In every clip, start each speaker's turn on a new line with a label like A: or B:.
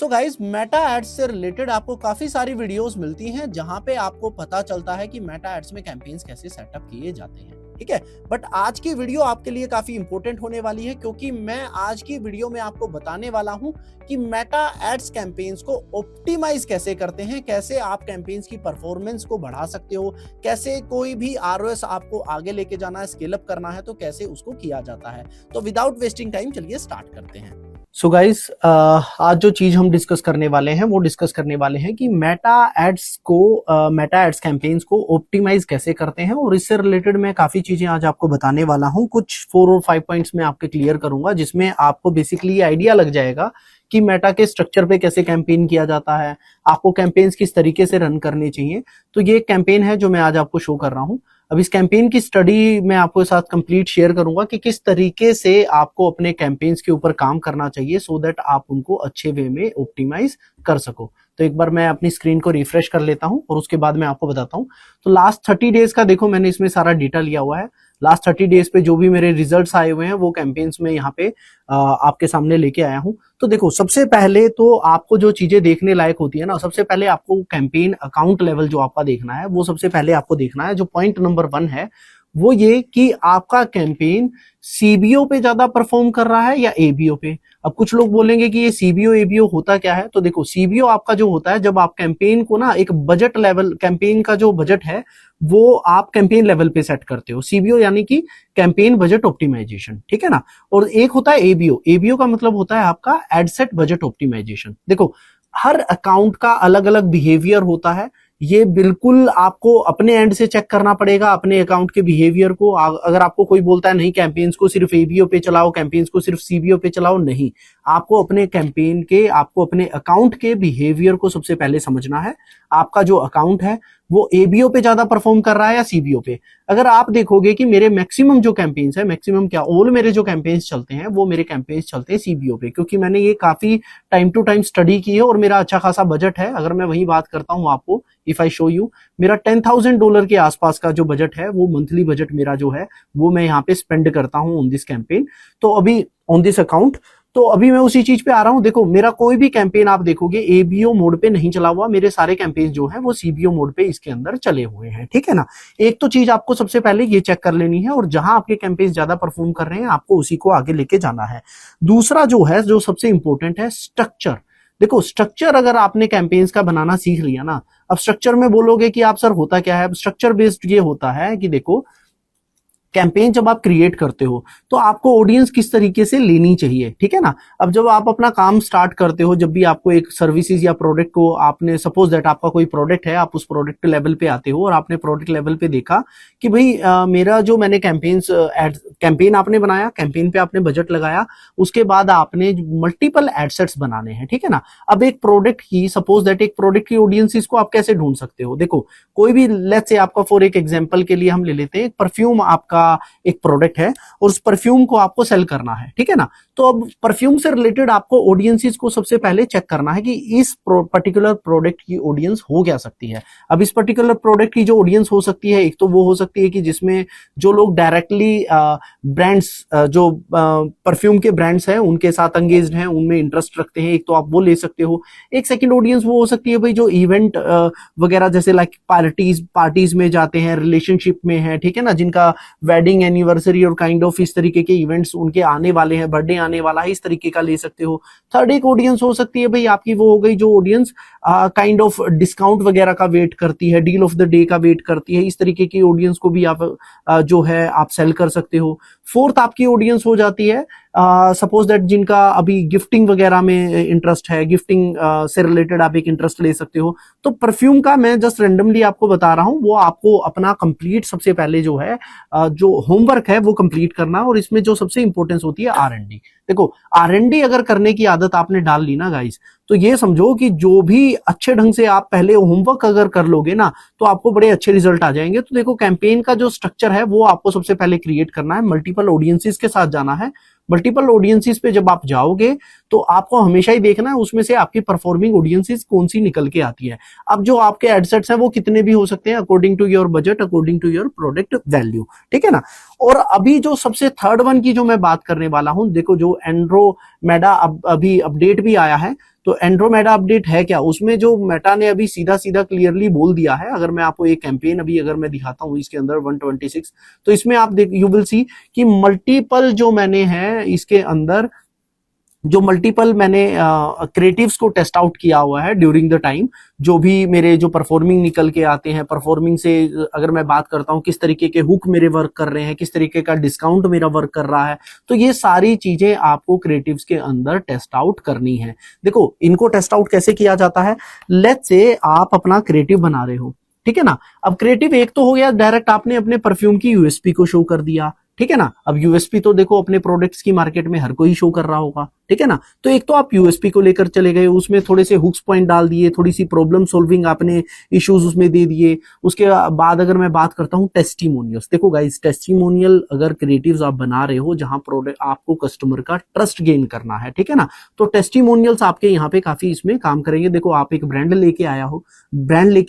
A: तो guys Meta ads से related आपको काफी सारी वीडियोस मिलती हैं जहां पे आपको पता चलता है कि मेटा एड्स में कैंपेन्स कैसे सेटअप किए जाते हैं। ठीक है, बट आज की वीडियो आपके लिए काफी इंपॉर्टेंट होने वाली है क्योंकि मैं आज की वीडियो में आपको बताने वाला हूं कि मेटा एड्स कैंपेन्स को ऑप्टिमाइज कैसे करते हैं, कैसे आप कैंपेन्स की परफॉर्मेंस को बढ़ा सकते हो, कैसे कोई भी आरओएस आपको आगे लेके जाना है, स्केल अप करना है तो कैसे उसको किया जाता है। तो विदाउट वेस्टिंग टाइम चलिए स्टार्ट करते हैं। सो गाइस, आज जो चीज हम डिस्कस करने वाले हैं वो डिस्कस करने वाले हैं कि मेटा एड्स कैंपेन्स को ऑप्टिमाइज कैसे करते हैं, और इससे रिलेटेड मैं काफी चीजें आज आपको बताने वाला हूं। कुछ 4 और 5 पॉइंट्स में आपके क्लियर करूंगा जिसमें आपको बेसिकली आइडिया लग जाएगा कि मेटा के स्ट्रक्चर पे कैसे कैंपेन किया जाता है, आपको कैंपेन्स किस तरीके से रन करने चाहिए। तो ये एक कैंपेन है जो मैं आज आपको शो कर रहा हूं। अब इस कैंपेन की स्टडी मैं आपको साथ कंप्लीट शेयर करूंगा कि किस तरीके से आपको अपने कैंपेन्स के ऊपर काम करना चाहिए सो दैट आप उनको अच्छे वे में ऑप्टिमाइज कर सको। तो एक बार मैं अपनी स्क्रीन को रिफ्रेश कर लेता हूं और उसके बाद मैं आपको बताता हूं। तो लास्ट 30 डेज का देखो मैंने इसमें सारा डेटा लिया हुआ है। लास्ट 30 डेज पे जो भी मेरे रिजल्ट्स आए हुए हैं वो कैंपेन्स में यहाँ पे आपके सामने लेके आया हूं। तो देखो, सबसे पहले तो आपको जो चीजें देखने लायक होती है ना, सबसे पहले आपको कैंपेन अकाउंट लेवल जो आपका देखना है वो सबसे पहले आपको देखना है। जो पॉइंट नंबर 1 है वो ये कि आपका कैंपेन सीबीओ पे ज्यादा परफॉर्म कर रहा है या एबीओ पे। अब कुछ लोग बोलेंगे कि ये सीबीओ एबीओ होता क्या है। तो देखो, सीबीओ आपका जो होता है जब आप कैंपेन को ना एक बजट लेवल, कैंपेन का जो बजट है वो आप कैंपेन लेवल पे सेट करते हो। सीबीओ यानी कि कैंपेन बजट ऑप्टिमाइजेशन, ठीक है ना। और एक होता है एबीओ। एबीओ का मतलब होता है आपका एडसेट बजट ऑप्टिमाइजेशन। देखो, हर अकाउंट का अलग अलग बिहेवियर होता है। ये बिल्कुल आपको अपने एंड से चेक करना पड़ेगा अपने अकाउंट के बिहेवियर को। अगर आपको कोई बोलता है नहीं कैंपेन्स को सिर्फ एबीओ पे चलाओ, कैंपेन्स को सिर्फ सीबीओ पे चलाओ, नहीं, आपको अपने कैंपेन के, आपको अपने अकाउंट के बिहेवियर को सबसे पहले समझना है। आपका जो अकाउंट है वो एबीओ पे ज्यादा परफॉर्म कर रहा है या सीबीओ पे। अगर आप देखोगे कि मेरे मैक्सिमम जो कैंपेन्स है, मैक्सिमम क्या, ऑल मेरे जो कैंपेन्स चलते हैं वो मेरे कैंपेन्स चलते हैं सीबीओ पे, क्योंकि मैंने ये काफी टाइम टू टाइम स्टडी की है और मेरा अच्छा खासा बजट है। अगर मैं वही बात करता हूं आपको, इफ आई शो यू, मेरा $10,000 के आसपास का जो बजट है, वो मंथली बजट मेरा जो है वो मैं यहाँ पे स्पेंड करता हूँ ऑन दिस कैंपेन। तो अभी ऑन दिस अकाउंट, तो अभी मैं उसी चीज पे आ रहा हूं। देखो, मेरा कोई भी कैंपेन आप देखोगे एबीओ मोड पे नहीं चला हुआ, मेरे सारे कैंपेन जो है वो सीबीओ मोड पे इसके अंदर चले हुए हैं, ठीक है ना। एक तो चीज आपको सबसे पहले ये चेक कर लेनी है, और जहां आपके कैंपेन ज्यादा परफॉर्म कर रहे हैं आपको उसी को आगे लेके जाना है। दूसरा जो है, जो सबसे इंपॉर्टेंट है, स्ट्रक्चर। देखो, स्ट्रक्चर अगर आपने कैंपेन्स का बनाना सीख लिया ना, अब स्ट्रक्चर में बोलोगे कि आप सर होता क्या है। स्ट्रक्चर बेस्ड ये होता है कि देखो, कैंपेन जब आप क्रिएट करते हो तो आपको ऑडियंस किस तरीके से लेनी चाहिए, ठीक है ना। अब जब आप अपना काम स्टार्ट करते हो, जब भी आपको एक सर्विसेज या प्रोडक्ट को, आपने सपोज दैट आपका कोई प्रोडक्ट है, आप उस प्रोडक्ट लेवल पे आते हो और आपने प्रोडक्ट लेवल पे देखा कि भाई मेरा जो मैंने कैंपेन आपने बनाया, कैंपेन पे आपने बजट लगाया, उसके बाद आपने मल्टीपल एडसेट्स बनाने हैं, ठीक है ना। अब एक प्रोडक्ट की, सपोज दैट एक प्रोडक्ट की ऑडियंसेस को आप कैसे ढूंढ सकते हो। देखो, कोई भी, लेट्स से आपका फॉर एक एग्जांपल के लिए हम ले लेते हैं, परफ्यूम आपका एक प्रोडक्ट है और उस परफ्यूम को आपको सेल करना है, ठीक है ना। तो अब परफ्यूम से रिलेटेड आपको ऑडियंसेस को सबसे पहले चेक करना है कि इस पर्टिकुलर प्रोडक्ट की ऑडियंस हो क्या सकती है। अब इस पर्टिकुलर प्रोडक्ट की जो ऑडियंस हो सकती है, एक तो वो हो सकती है कि जिसमें जो लोग डायरेक्टली ब्रांड्स, जो परफ्यूम के ब्रांड्स हैं उनके साथ एंगेज्ड हैं, उनमें इंटरेस्ट रखते हैं, एक तो आप वो ले सकते हो। एक सेकंड ऑडियंस वो हो सकती है भाई जो इवेंट वगैरह, जैसे लाइक पार्टीज में जाते हैं, रिलेशनशिप में है, ठीक है ना, जिनका वेडिंग एनिवर्सरी और काइंड ऑफ इस तरीके के इवेंट्स उनके आने वाले हैं, बर्थडे आने वाला है, इस तरीके का ले सकते हो। थर्ड एक ऑडियंस हो सकती है भाई आपकी, वो हो गई जो ऑडियंस काइंड ऑफ डिस्काउंट वगैरह का वेट करती है, डील ऑफ द डे का वेट करती है, इस तरीके की ऑडियंस को भी आप जो है आप सेल कर सकते हो। फोर्थ आपकी ऑडियंस हो जाती है सपोज दैट जिनका अभी गिफ्टिंग वगैरह में इंटरेस्ट है, गिफ्टिंग से रिलेटेड आप एक इंटरेस्ट ले सकते हो। तो परफ्यूम का मैं जस्ट रेंडमली आपको बता रहा हूं, वो आपको अपना कंप्लीट सबसे पहले जो है जो होमवर्क है वो कंप्लीट करना, और इसमें जो सबसे इंपॉर्टेंस होती है आर-एन-डी। देखो, आर-एन-डी अगर करने की आदत आपने डाल ली ना गाइस, तो ये समझो कि जो भी अच्छे ढंग से आप पहले होमवर्क अगर कर लोगे ना तो आपको बड़े अच्छे रिजल्ट आ जाएंगे। तो देखो, कैंपेन का जो स्ट्रक्चर है वो आपको सबसे पहले क्रिएट करना है, मल्टीपल ऑडियंसेस के साथ जाना है। मल्टीपल ऑडियंसेस पे जब आप जाओगे तो आपको हमेशा ही देखना है उसमें से आपकी परफॉर्मिंग ऑडियंसेस कौन सी निकल के आती है। अब जो आपके एडसेट्स हैं वो कितने भी हो सकते हैं, according to your budget, according to your product value, ठीक है ना। और अभी जो सबसे थर्ड वन की जो मैं बात करने वाला हूं, देखो जो एंड्रोमेडा अभी अपडेट भी आया है, तो एंड्रोमेडा अपडेट है क्या, उसमें जो मेटा ने अभी सीधा सीधा क्लियरली बोल दिया है, अगर मैं आपको एक कैंपेन अभी अगर मैं दिखाता हूँ इसके अंदर 126, तो इसमें आप देख यू विल सी कि मल्टीपल जो मैंने है इसके अंदर जो मल्टीपल मैंने क्रिएटिव्स को टेस्ट आउट किया हुआ है ड्यूरिंग द टाइम, जो भी मेरे जो परफॉर्मिंग निकल के आते हैं, परफॉर्मिंग से अगर मैं बात करता हूं किस तरीके के हुक मेरे वर्क कर रहे हैं, किस तरीके का डिस्काउंट मेरा वर्क कर रहा है, तो ये सारी चीजें आपको क्रिएटिव्स के अंदर टेस्ट आउट करनी है। देखो इनको टेस्ट आउट कैसे किया जाता है, लेट्स से आप अपना क्रिएटिव बना रहे हो, ठीक है ना। अब क्रिएटिव एक तो हो गया डायरेक्ट आपने अपने परफ्यूम की यूएसपी को शो कर दिया, ठीक है ना। अब यूएसपी तो देखो अपने प्रोडक्ट्स की मार्केट में हर कोई शो कर रहा होगा, ठीक है ना। तो एक तो आप यूएसपी को लेकर चले गए, उसमें थोड़े से हुक्स पॉइंट डाल दिए, थोड़ी सी प्रॉब्लम सॉल्विंग आपने इश्यूज उसमें दे दिए। उसके बाद अगर मैं बात करता हूं टेस्टिमोनियल्स, देखो गाइस टेस्टिमोनियल अगर क्रिएटिव्स आप बना रहे हो जहां प्रोडक्ट आपको कस्टमर का ट्रस्ट गेन करना है, ठीक है ना, तो टेस्टिमोनियल्स आपके यहाँ पे काफी इसमें काम करेंगे। देखो आप एक ब्रांड लेके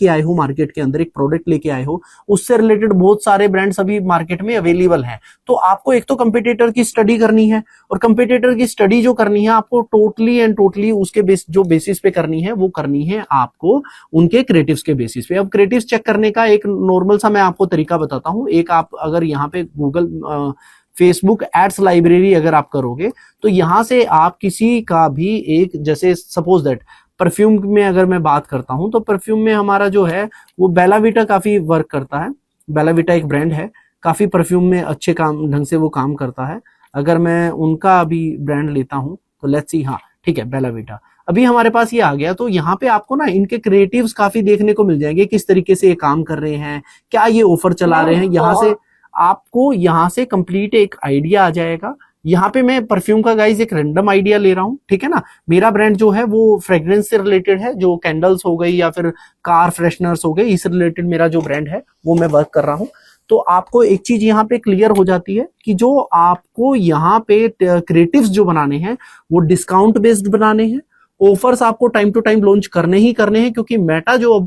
A: आए हो मार्केट के अंदर, एक प्रोडक्ट लेके आए हो, उससे रिलेटेड बहुत सारे ब्रांड्स अभी मार्केट में अवेलेबल हैं, तो आपको एक तो कंपटीटर की स्टडी करनी है, और कंपटीटर की स्टडी जो करनी है आपको टोटली एंड टोटली उसके जो बेसिस पे करनी है, वो करनी है आपको उनके क्रिएटिव्स के बेसिस पे। अब क्रिएटिव्स चेक करने का एक नॉर्मल सा मैं आपको तरीका बताता हूं। एक आप अगर यहाँ पे गूगल फेसबुक एड्स लाइब्रेरी अगर आप करोगे, तो यहां से आप किसी का भी एक, जैसे सपोज दैट परफ्यूम में अगर मैं बात करता हूं, तो परफ्यूम में हमारा जो है वो बेला विटा काफी वर्क करता है। बेला विटा एक ब्रांड है, काफी परफ्यूम में अच्छे काम ढंग से वो काम करता है। अगर मैं उनका अभी ब्रांड लेता हूं तो लेट्स सी, हाँ ठीक है बेला विटा, अभी हमारे पास ये आ गया। तो यहाँ पे आपको ना इनके क्रिएटिव्स काफी देखने को मिल जाएंगे, किस तरीके से ये काम कर रहे हैं, क्या ये ऑफर चला रहे हैं। यहाँ से आपको यहाँ से कंप्लीट एक आइडिया आ जाएगा। यहाँ पे मैं परफ्यूम का गाइज एक रैंडम आइडिया ले रहा हूँ, ठीक है ना। मेरा ब्रांड जो है वो फ्रेग्रेंस से रिलेटेड है, जो कैंडल्स हो गई या फिर कार फ्रेशनर्स हो गए, इस रिलेटेड मेरा जो ब्रांड है वो मैं वर्क कर रहा हूँ। तो आपको एक चीज यहाँ पे क्लियर हो जाती है कि जो आपको यहाँ पे क्रिएटिव्स जो बनाने हैं वो डिस्काउंट बेस्ड बनाने हैं, ऑफर्स आपको टाइम टू टाइम लॉन्च करने ही करने हैं, क्योंकि मेटा जो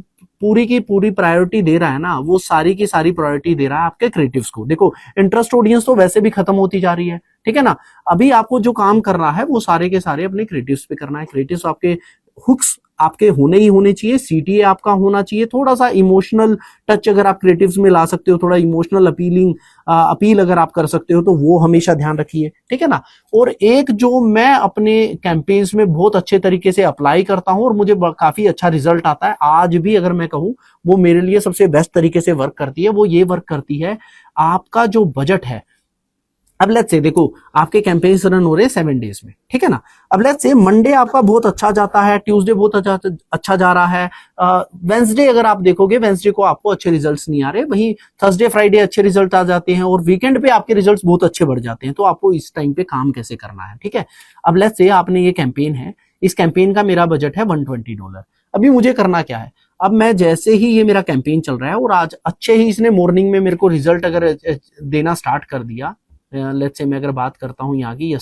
A: पूरी की पूरी प्रायोरिटी दे रहा है ना, वो सारी की सारी प्रायोरिटी दे रहा है आपके क्रिएटिव्स को। देखो इंटरेस्ट ऑडियंस तो वैसे भी खत्म होती जा रही है, ठीक है ना। अभी आपको जो काम करना है वो सारे के सारे अपने क्रिएटिव्स पे करना है। क्रिएटिव्स आपके हुक्स आपके होने ही होने चाहिए, सीटीए आपका होना चाहिए, थोड़ा सा इमोशनल टच अगर आप क्रिएटिव्स में ला सकते हो, थोड़ा इमोशनल अपील अगर आप कर सकते हो तो वो हमेशा ध्यान रखिए, ठीक है ना। और एक जो मैं अपने कैंपेन्स में बहुत अच्छे तरीके से अप्लाई करता हूं और मुझे काफी अच्छा रिजल्ट आता है, आज भी अगर मैं कहूं वो मेरे लिए सबसे बेस्ट तरीके से वर्क करती है, वो ये वर्क करती है, आपका जो बजट है। अब लेट्स से देखो आपके कैंपेन्स रन हो रहे हैं 7 डेज में, ठीक है ना। अब लेट्स से मंडे आपका बहुत अच्छा जाता है, ट्यूसडे बहुत अच्छा जा रहा है, वेंसडे अगर आप देखोगे वेंसडे को आपको अच्छे रिजल्ट्स नहीं आ रहे, वहीं थर्सडे फ्राइडे अच्छे रिजल्ट आ जाते हैं, और वीकेंड पे आपके रिजल्ट्स बहुत अच्छे बढ़ जाते हैं। तो आपको इस टाइम पे काम कैसे करना है, ठीक है। अब लेट्स से आपने ये कैंपेन है, इस कैंपेन का मेरा बजट है $120। अभी मुझे करना क्या है, अब मैं जैसे ही ये मेरा कैंपेन चल रहा है और आज अच्छे ही इसने मॉर्निंग में मेरे को रिजल्ट अगर देना स्टार्ट कर दिया, लेट्स से मैं अगर बात करता हूं यहाँ की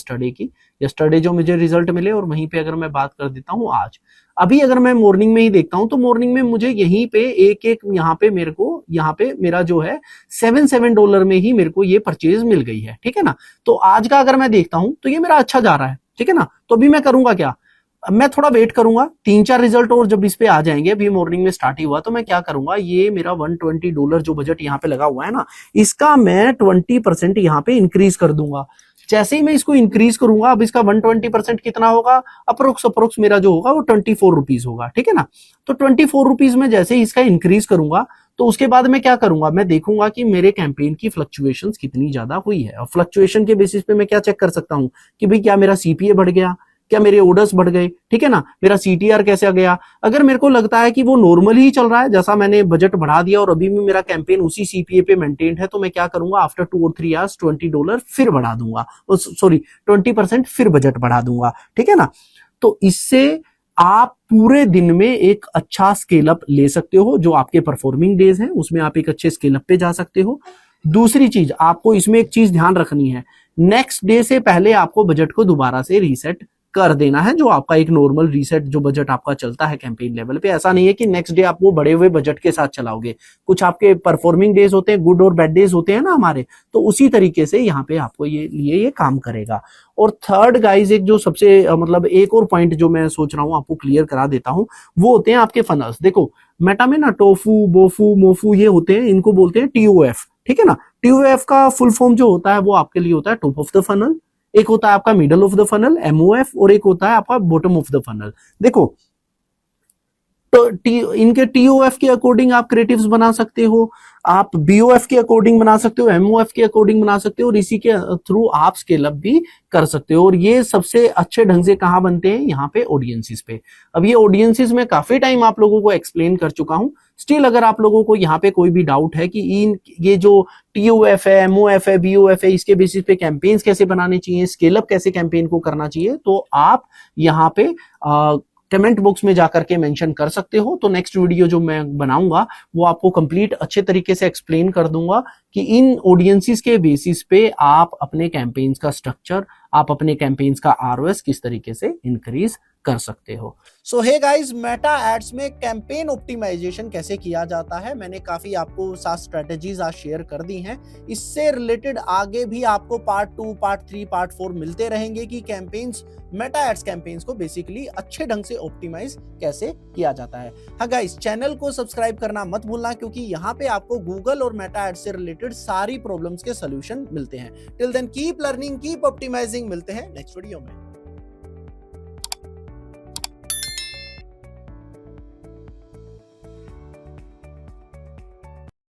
A: यस्टरडे जो मुझे रिजल्ट मिले, और वहीं पे अगर मैं बात कर देता हूं आज, अभी अगर मैं मॉर्निंग में ही देखता हूं तो मॉर्निंग में मुझे यहीं पे एक यहाँ पे मेरे को यहाँ पे मेरा जो है $7 में ही मेरे को ये परचेज मिल गई है, ठीक है ना। तो आज का अगर मैं देखता हूं तो ये मेरा अच्छा जा रहा है, ठीक है ना। तो अभी मैं करूंगा क्या, अब मैं थोड़ा वेट करूंगा, 3-4 रिजल्ट और जब इस पे आ जाएंगे, अभी मॉर्निंग में स्टार्ट ही हुआ, तो मैं क्या करूंगा, ये मेरा $120 जो बजट यहाँ पे लगा हुआ है ना, इसका मैं 20% यहाँ पे इंक्रीज कर दूंगा। जैसे ही मैं इसको इंक्रीज करूंगा, अब इसका 120% कितना होगा, अप्रोक्स मेरा जो होगा वो 24 रुपीज होगा, ठीक है ना। तो 24 रुपीज में जैसे ही इसका इंक्रीज करूंगा, तो उसके बाद मैं क्या करूंगा, मैं देखूंगा कि मेरे कैंपेन की फ्लक्चुएशंस कितनी ज्यादा हुई है। और फ्लक्चुएशन के बेसिस पे मैं क्या चेक कर सकता हूं कि भाई क्या मेरा सीपीए बढ़ गया, क्या मेरे ऑर्डर्स बढ़ गए, ठीक है ना, मेरा सीटीआर कैसे आ गया। अगर मेरे को लगता है कि वो नॉर्मल ही चल रहा है, जैसा मैंने बजट बढ़ा दिया और अभी भी मेरा कैंपेन उसी सीपीए पे मेंटेन है, तो मैं क्या करूंगा, आफ्टर 2 और 3 आवर्स $20 फिर बढ़ा दूंगा, सॉरी 20% फिर बजट बढ़ा दूंगा, ठीक है ना। तो इससे आप पूरे दिन में एक अच्छा स्केल अप ले सकते हो, जो आपके परफॉर्मिंग डेज हैं उसमें आप एक अच्छे स्केल अप पे जा सकते हो। दूसरी चीज आपको इसमें एक चीज ध्यान रखनी है, नेक्स्ट डे से पहले आपको बजट को दोबारा से रीसेट कर देना है, जो आपका एक नॉर्मल रीसेट जो बजट आपका चलता है कैंपेन लेवल पे। ऐसा नहीं है कि नेक्स्ट डे आप वो बढ़े हुए बजट के साथ चलाओगे, कुछ आपके परफॉर्मिंग डेज होते हैं, गुड और बैड डेज होते हैं ना हमारे, तो उसी तरीके से यहाँ पे आपको ये काम करेगा। और थर्ड गाइज, एक जो सबसे मतलब एक और पॉइंट जो मैं सोच रहा हूँ आपको क्लियर करा देता हूँ, वो होते हैं आपके फनल्स। देखो मेटा में ना टोफू, बोफू, मोफू ये होते हैं, इनको बोलते हैं टीओएफ, ठीक है ना। टीओएफ का फुल फॉर्म जो होता है वो आपके लिए होता है टॉप ऑफ द फनल, एक होता है आपका middle of the funnel MOF, और एक होता है आपका बॉटम ऑफ द फनल। देखो तो इनके टीओएफ के अकॉर्डिंग आप क्रिएटिव्स बना सकते हो, आप बीओएफ के अकॉर्डिंग बना सकते हो, एमओएफ के अकॉर्डिंग बना सकते हो, और इसी के थ्रू आप स्केल अप भी कर सकते हो। और ये सबसे अच्छे ढंग से कहां बनते हैं, यहाँ पे ऑडियंसेस पे। अब ये ऑडियंसेस में काफी टाइम आप लोगों को एक्सप्लेन कर चुका हूं, स्टिल अगर आप लोगों को यहाँ पे कोई भी डाउट है कि ये जो टीओएफ है, एमओएफ है, बीओएफ है, इसके बेसिस पे कैंपेन्स कैसे बनाने चाहिए, स्केल अप कैसे कैंपेन को करना चाहिए, तो आप यहाँ पे कमेंट बॉक्स में जाकर के मेंशन कर सकते हो। तो नेक्स्ट वीडियो जो मैं बनाऊंगा वो आपको कंप्लीट अच्छे तरीके से एक्सप्लेन कर दूंगा कि इन ऑडियंसेस के बेसिस पे आप अपने कैंपेन्स का स्ट्रक्चर, आप अपने कैंपेन्स का आरओएस किस तरीके से इंक्रीज कर सकते हो। सो हे गाइस, मेटा एड्स में कैंपेन ऑप्टिमाइजेशन कैसे किया जाता है, मैंने काफी आपको 7 स्ट्रेटेजीज आज शेयर कर दी हैं। इससे रिलेटेड आगे भी आपको पार्ट 2, पार्ट 3, पार्ट 4 मिलते रहेंगे कि कैंपेन्स, मेटा एड्स कैंपेन्स को बेसिकली अच्छे ढंग से ऑप्टिमाइज कैसे किया जाता है। हाँ गाइस, चैनल को सब्सक्राइब करना मत भूलना, क्योंकि यहाँ पे आपको गूगल और मेटा एड्स से रिलेटेड सारी प्रॉब्लम्स के सोल्यूशन मिलते हैं। Till then keep learning, keep optimizing. मिलते हैं नेक्स्ट वीडियो में।